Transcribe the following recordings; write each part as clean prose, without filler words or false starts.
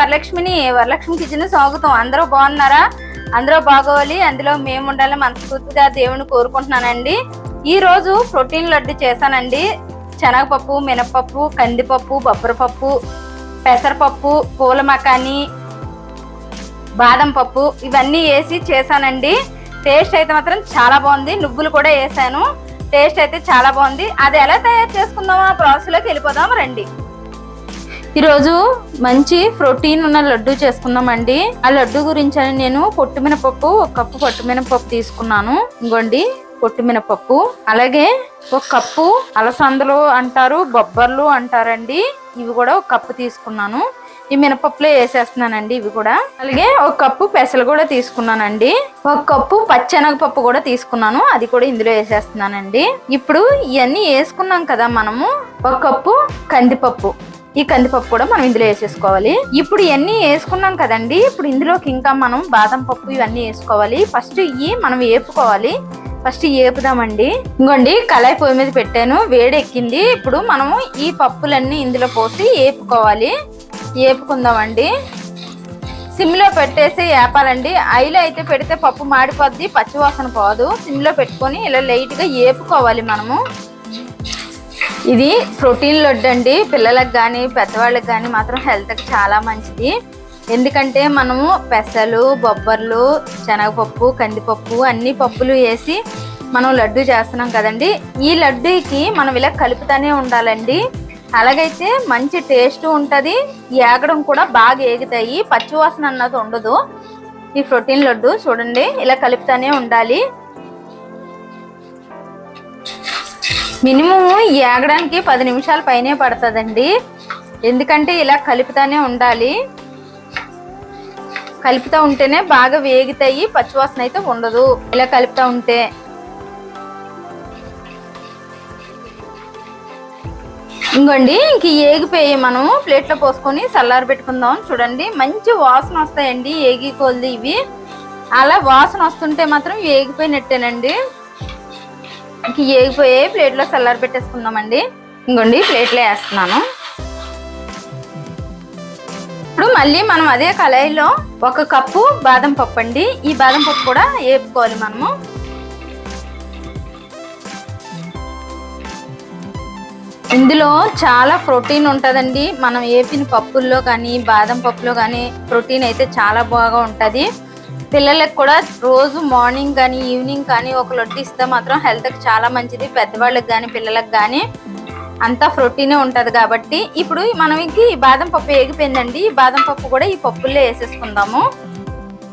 వరలక్ష్మిని. Varalakshmi kitchen స్వాగతం. అందరూ బాగున్నారా? అందరూ బాగోవాలి, అందులో మేము ఉండాలని మనస్ఫూర్తిగా దేవుని కోరుకుంటున్నానండి. ఈ రోజు ప్రోటీన్ లడ్డు చేశానండి. శనగపప్పు, మినపప్పు, కందిపప్పు, బొబ్బరపప్పు, పెసరపప్పు, పూల మకాని, బాదం పప్పు ఇవన్నీ వేసి చేశానండి. టేస్ట్ అయితే మాత్రం చాలా బాగుంది. నువ్వులు కూడా వేసాను. టేస్ట్ అయితే చాలా బాగుంది. అది ఎలా తయారు చేసుకుందామో ఆ ప్రాసెస్లోకి వెళ్ళిపోదాం రండి. ఈరోజు మంచి ప్రోటీన్ ఉన్న లడ్డు చేసుకుందామండి. ఆ లడ్డు గురించి నేను పొట్టుమినపప్పు 1 కప్పు పొట్టుమినపప్పు తీసుకున్నాను. ఇంకోండి పొట్టుమినపప్పు, అలాగే 1 కప్పు అలసందలు అంటారు, బొబ్బర్లు అంటారండి. ఇవి కూడా 1 కప్పు తీసుకున్నాను. ఈ మినపప్పులో వేసేస్తున్నానండి ఇవి కూడా. అలాగే 1 కప్పు పెసలు కూడా తీసుకున్నానండి. 1 కప్పు పచ్చెనగపప్పు కూడా తీసుకున్నాను, అది కూడా ఇందులో వేసేస్తున్నానండి. ఇప్పుడు ఇవన్నీ వేసుకున్నాం కదా మనము. 1 కప్పు కందిపప్పు, ఈ కందిపప్పు కూడా మనం ఇందులో వేసేసుకోవాలి. ఇప్పుడు ఇవన్నీ వేసుకున్నాం కదండి. ఇప్పుడు ఇందులోకి ఇంకా మనం బాదం పప్పు ఇవన్నీ వేసుకోవాలి. ఫస్ట్ ఇవి మనం వేపుకోవాలి. ఫస్ట్ వేపుదామండి. ఇంకోండి కళాయి పొయ్యి మీద పెట్టాను, వేడి ఎక్కింది. ఇప్పుడు మనము ఈ పప్పులన్నీ ఇందులో పోసి వేపుకోవాలి. వేపుకుందామండి. సిమ్లో పెట్టేసి వేపాలండి. ఆయిల్ అయితే పెడితే పప్పు మాడిపోద్ది, పచ్చివాసన పోదు. సిమ్లో పెట్టుకొని ఇలా లైట్గా వేపుకోవాలి మనము. ఇది ప్రోటీన్ లడ్డు అండి. పిల్లలకు కానీ పెద్దవాళ్ళకి కానీ మాత్రం హెల్త్కి చాలా మంచిది. ఎందుకంటే మనము పెసలు, బొబ్బర్లు, శనగపప్పు, కందిపప్పు అన్ని పప్పులు వేసి మనం లడ్డు చేస్తున్నాం కదండి. ఈ లడ్డూకి మనం ఇలా కలుపుతానే ఉండాలండి. అలాగైతే మంచి టేస్ట్ ఉంటుంది. ఏగడం కూడా బాగా ఏగుతాయి, పచ్చివాసన అన్నది ఉండదు. ఈ ప్రోటీన్ లడ్డు చూడండి ఇలా కలుపుతానే ఉండాలి. మినిమం ఏగడానికి 10 నిమిషాల పైనే పడుతుందండి. ఎందుకంటే ఇలా కలుపుతానే ఉండాలి. కలుపుతూ ఉంటేనే బాగా వేగుతాయి, పచ్చివాసన అయితే ఉండదు ఇలా కలుపుతూ ఉంటే. ఇంకోండి ఇంక ఏగిపోయి మనం ప్లేట్లో పోసుకొని చల్లారి పెట్టుకుందాం. చూడండి మంచి వాసన వస్తాయండి ఏగి కోల్ది ఇవి. అలా వాసన వస్తుంటే మాత్రం ఏగిపోయినట్టేనండి. ఇంక ఏగిపోయి ప్లేట్లో చల్లారి పెట్టేసుకుందామండి. ఇంకోండి ప్లేట్లో వేస్తున్నాను. ఇప్పుడు మళ్ళీ మనం అదే కళాయిలో 1 కప్పు బాదం పప్పు అండి. ఈ బాదం పప్పు కూడా వేపుకోవాలి మనము. ఇందులో చాలా ప్రోటీన్ ఉంటుందండి. మనం వేపిన పప్పుల్లో కానీ బాదం పప్పులో కానీ ప్రోటీన్ అయితే చాలా బాగా ఉంటుంది. పిల్లలకు కూడా రోజు మార్నింగ్ కానీ ఈవినింగ్ కానీ ఒక లడ్డు ఇస్తే మాత్రం హెల్త్కి చాలా మంచిది. పెద్దవాళ్ళకి కానీ పిల్లలకు కానీ అంతా ప్రోటీనే ఉంటుంది కాబట్టి. ఇప్పుడు మనకి బాదం పప్పు వేగిపోయిందండి. ఈ బాదం పప్పు కూడా ఈ పప్పుల్లో వేసేసుకుందాము.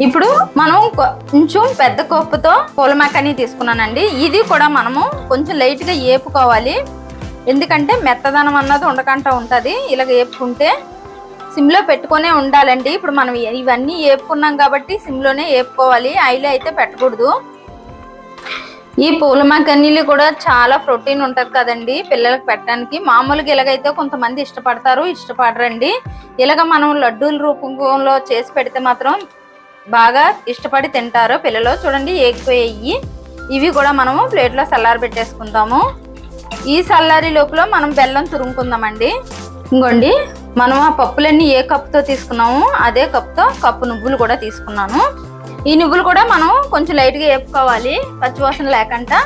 ఇప్పుడు మనం కొంచెం పెద్ద కప్పుతో పూల మకాని తీసుకున్నానండి. ఇది కూడా మనము కొంచెం లైట్గా వేపుకోవాలి. ఎందుకంటే మెత్తదనం అన్నది ఉండకుండా ఉంటుంది. ఇలాగ వేపుకుంటే సిమ్లో పెట్టుకునే ఉండాలండి. ఇప్పుడు మనం ఇవన్నీ వేపుకున్నాం కాబట్టి సిమ్లోనే వేపుకోవాలి, ఆయిల్ అయితే పెట్టకూడదు. ఈ పూల మకానీలు కూడా చాలా ప్రోటీన్ ఉంటుంది కదండి పిల్లలకు పెట్టడానికి. మామూలుగా ఇలాగైతే కొంతమంది ఇష్టపడతారు, ఇష్టపడరండి. ఇలాగ మనం లడ్డూల రూపంలో చేసి పెడితే మాత్రం బాగా ఇష్టపడి తింటారు పిల్లలు. చూడండి ఏగిపోయాయి. ఇవి కూడా మనము ప్లేట్లో చల్లారి పెట్టేసుకుందాము. ఈ చల్లారి లోపల మనం బెల్లం తురుముకుందామండి. ఇంకోండి మనం ఆ పప్పులన్నీ ఏ కప్పుతో తీసుకున్నాము అదే కప్పుతో కప్పు నువ్వులు కూడా తీసుకున్నాను. ఈ నువ్వులు కూడా మనం కొంచెం లైట్గా వేపుకోవాలి, పచ్చివాసన లేకుండా.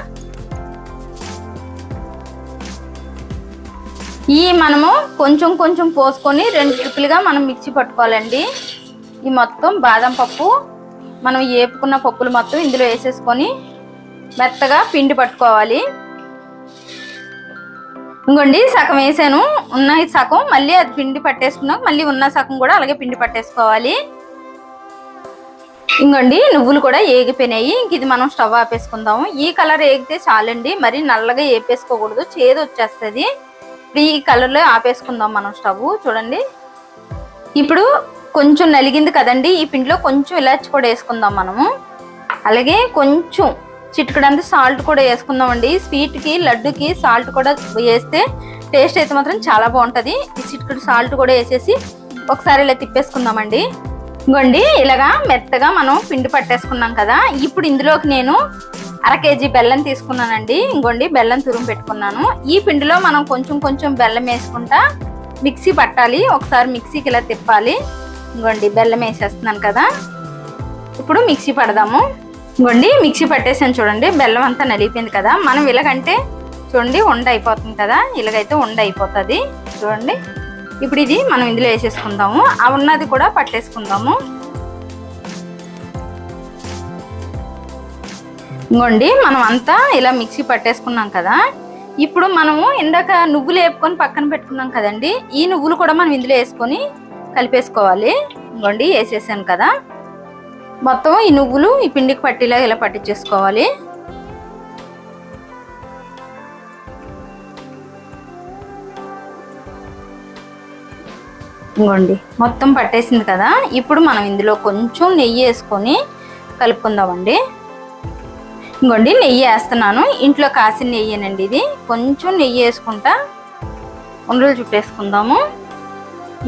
ఈ మనము కొంచెం కొంచెం పోసుకొని 2 ట్రిప్పులుగా మనం మిక్సీ పట్టుకోవాలండి. ఈ మొత్తం బాదం పప్పు మనం వేపుకున్న పప్పులు మొత్తం ఇందులో వేసేసుకొని మెత్తగా పిండి పట్టుకోవాలి. ఇంకోండి సగం వేసాను, ఉన్న సగం మళ్ళీ అది పిండి పట్టేసుకున్నాక మళ్ళీ ఉన్న సగం కూడా అలాగే పిండి పట్టేసుకోవాలి. ఇంకోండి నువ్వులు కూడా ఏగిపోయినాయి. ఇంక ఇది మనం స్టవ్ ఆపేసుకుందాము. ఈ కలర్ ఏగితే చాలండి, మరి నల్లగా వేపేసుకోకూడదు, చేదు వచ్చేస్తుంది. ఇప్పుడు ఈ కలర్లో ఆపేసుకుందాం మనం స్టవ్. చూడండి ఇప్పుడు కొంచెం నలిగింది కదండి. ఈ పిండిలో కొంచెం ఇలాచి కూడా వేసుకుందాం మనము. అలాగే కొంచెం చిటికడంత సాల్ట్ కూడా వేసుకుందామండి. స్వీట్కి లడ్డుకి సాల్ట్ కూడా వేస్తే టేస్ట్ అయితే మాత్రం చాలా బాగుంటుంది. ఈ చిటికడు సాల్ట్ కూడా వేసేసి ఒకసారి ఇలా తిప్పేసుకుందామండి. ఇంకోండి ఇలాగా మెత్తగా మనం పిండి పట్టేసుకున్నాం కదా. ఇప్పుడు ఇందులోకి నేను 1/2 కేజీ బెల్లం తీసుకున్నానండి. ఇంకోండి బెల్లం తురుము పెట్టుకున్నాను. ఈ పిండిలో మనం కొంచెం కొంచెం బెల్లం వేసుకుంటా మిక్సీ పట్టాలి. ఒకసారి మిక్సీకి ఇలా తిప్పాలి. ఇంకోండి బెల్లం వేసేస్తున్నాను కదా. ఇప్పుడు మిక్సీ పడదాము. ఇంకోండి మిక్సీ పట్టేసాను చూడండి. బెల్లం అంతా నలిగిపోయింది కదా. మనం ఇలాగంటే చూడండి ఉండ అయిపోతుంది కదా. ఇలాగైతే ఉండ అయిపోతుంది చూడండి. ఇప్పుడు ఇది మనం ఇందులో వేసేసుకుందాము. ఆ ఉన్నది కూడా పట్టేసుకుందాము. ఇంకోండి మనం అంతా ఇలా మిక్సీ పట్టేసుకున్నాం కదా. ఇప్పుడు మనము ఇందాక నువ్వులు వేపుకొని పక్కన పెట్టుకున్నాం కదండి. ఈ నువ్వులు కూడా మనం ఇందులో వేసుకొని కలిపేసుకోవాలి. ఇంకోండి వేసేసాను కదా. మొత్తం ఈ నువ్వులు ఈ పిండికి పట్టిలా ఇలా పట్టించేసుకోవాలి. ఇంకోండి మొత్తం పట్టేసింది కదా. ఇప్పుడు మనం ఇందులో కొంచెం నెయ్యి వేసుకొని కలుపుకుందామండి. ఇంకోండి నెయ్యి వేస్తున్నాను. ఇంట్లో కాసిన నెయ్యేనండి ఇది. కొంచెం నెయ్యి వేసుకుంటా ఉండలు చుట్టేసుకుందాము.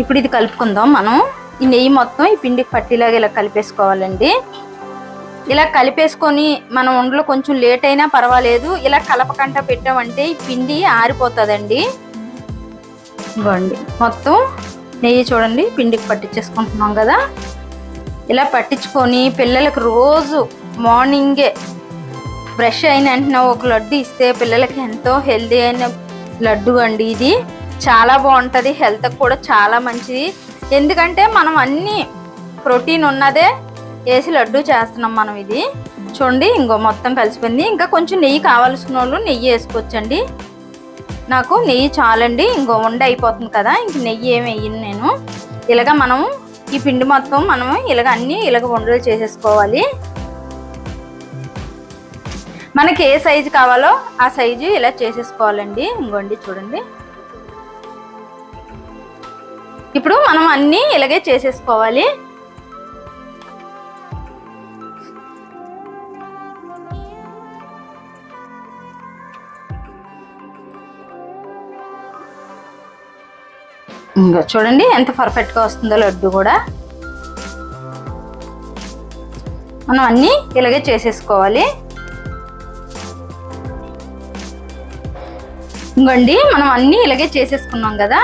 ఇప్పుడు ఇది కలుపుకుందాం. మనం ఈ నెయ్యి మొత్తం ఈ పిండికి పట్టిలాగా ఇలా కలిపేసుకోవాలండి. ఇలా కలిపేసుకొని మనం ఉండలు కొంచెం లేట్ అయినా పర్వాలేదు, ఇలా కలపకంట పెట్టామంటే ఈ పిండి ఆరిపోతుందండి. ఇంకోండి మొత్తం నెయ్యి చూడండి పిండికి పట్టించేసుకుంటున్నాం కదా. ఇలా పట్టించుకొని పిల్లలకు రోజు మార్నింగే బ్రష్ అయిన వెంటనే ఒక లడ్డు ఇస్తే పిల్లలకి ఎంతో హెల్దీ అయిన లడ్డు అండి. ఇది చాలా బాగుంటుంది, హెల్త్కి కూడా చాలా మంచిది. ఎందుకంటే మనం అన్ని ప్రోటీన్ ఉన్నదే వేసి లడ్డు చేస్తున్నాం మనం. ఇది చూడండి ఇంకో మొత్తం కలిసిపోయింది. ఇంకా కొంచెం నెయ్యి కావాల్సిన వాళ్ళు నెయ్యి వేసుకోవచ్చండి. నాకు నెయ్యి చాలండి. ఇంకో ఉండ అయిపోతుంది కదా. ఇంక నెయ్యి ఏమి వేయను నేను. ఇలాగ మనం ఈ పిండి మొత్తం మనం ఇలాగ అన్నీ ఇలాగ ఉండలు చేసేసుకోవాలి. మనకి ఏ సైజు కావాలో ఆ సైజు ఇలా చేసేసుకోవాలండి. ఇంకోండి చూడండి. ఇప్పుడు మనం అన్నీ ఇలాగే చేసేసుకోవాలి. ఇంకా చూడండి ఎంత పర్ఫెక్ట్గా వస్తుందో లడ్డు కూడా. మనం అన్నీ ఇలాగే చేసేసుకోవాలి. ఇంకోండి మనం అన్నీ ఇలాగే చేసేసుకున్నాం కదా.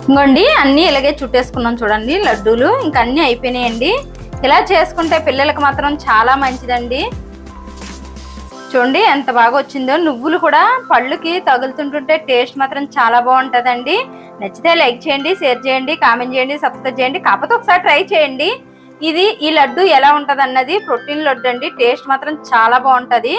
ఇంకోండి అన్నీ ఇలాగే చుట్టేసుకున్నాం చూడండి లడ్డూలు. ఇంకా అన్నీ అయిపోయినాయండి. ఇలా చేసుకుంటే పిల్లలకు మాత్రం చాలా మంచిదండి. చూడండి ఎంత బాగా వచ్చిందో. నువ్వులు కూడా పళ్ళుకి తగులుతుంటుంటే టేస్ట్ మాత్రం చాలా బాగుంటుందండి. నచ్చితే లైక్ చేయండి, షేర్ చేయండి, కామెంట్ చేయండి, సబ్స్క్రైబ్ చేయండి. కాకపోతే ఒకసారి ట్రై చేయండి. ఈ లడ్డు ఎలా ఉంటుంది అన్నది ప్రోటీన్ లడ్డు అండి. టేస్ట్ మాత్రం చాలా బాగుంటుంది.